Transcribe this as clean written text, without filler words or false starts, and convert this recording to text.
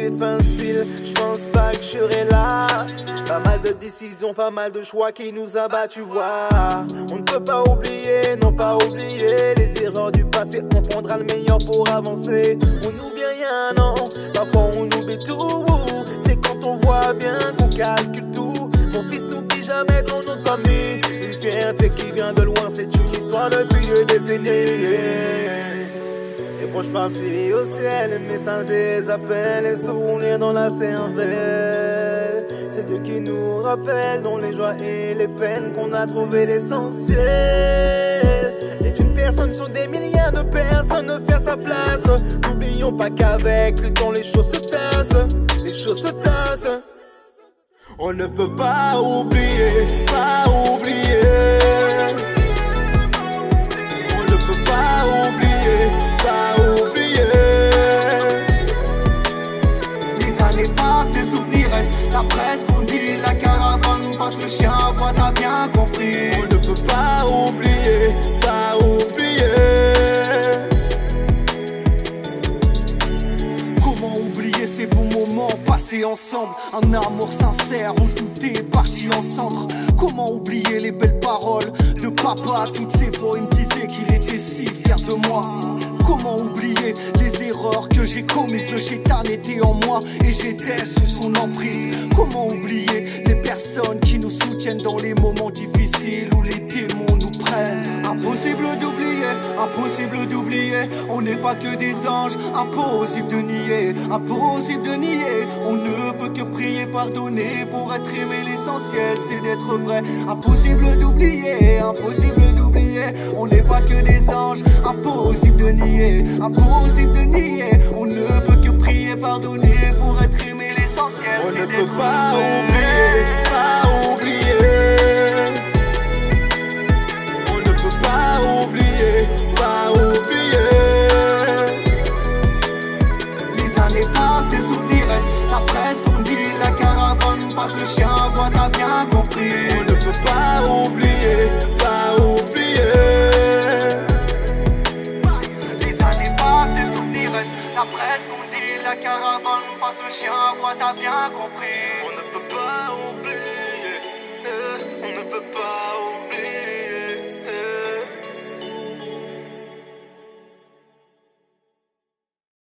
c'était facile, je pense pas que je serai là. Pas mal de décisions, pas mal de choix qui nous abattent, tu vois. On ne peut pas oublier, non pas oublier les erreurs du passé, on prendra le meilleur pour avancer. On n'oublie rien, non, parfois on oublie tout. C'est quand on voit bien qu'on calcule tout. Mon fils n'oublie jamais dans notre famille une fierté qui vient de loin, c'est une histoire depuis des décennies. Les proches partis au ciel, les messages, les appels, les souvenirs dans la cervelle. C'est Dieu qui nous rappelle dans les joies et les peines qu'on a trouvé l'essentiel. Est une personne sur des milliards de personnes faire sa place. N'oublions pas qu'avec le temps les choses se tassent. Les choses se tassent. On ne peut pas oublier, pas oublier. On ne peut pas oublier, pas oublier. Les années passent, les souvenirs restent. La presse qu'on dit, la caravane passe, le chien aboie, t'as bien compris. On ne peut pas oublier, pas oublier. Comment oublier ces bons moments passés ensemble, un amour sincère où tout est parti en cendres. Comment oublier les belles paroles de papa, toutes ces fois il me disait qu'il était si fier de moi. Comment oublier les erreurs que j'ai commises, le chétan était en moi et j'étais sous son emprise. Comment oublier les personnes qui nous soutiennent dans les moments difficiles où les démons nous prennent. Impossible d'oublier, impossible d'oublier, on n'est pas que des anges, impossible de nier, impossible de nier. On ne peut que prier, pardonner pour être aimé, l'essentiel c'est d'être vrai. Impossible d'oublier, impossible d'oublier, on n'est pas que des anges, impossible de nier, impossible de nier. On ne peut que prier, pardonner pour être aimé, l'essentiel on c'est ne d'être peut pas vrai. oublier, pas oublier. On ne peut pas oublier, pas oublier. Les années passent, des souvenirs restent. La presse qu'on dit, la caravane passe, le chien aboie, t'as bien compris. On ne peut pas oublier, pas oublier. Les années passent, des souvenirs restent. La presse qu'on dit, la caravane passe, le chien aboie, t'as bien compris. On ne peut pas oublier.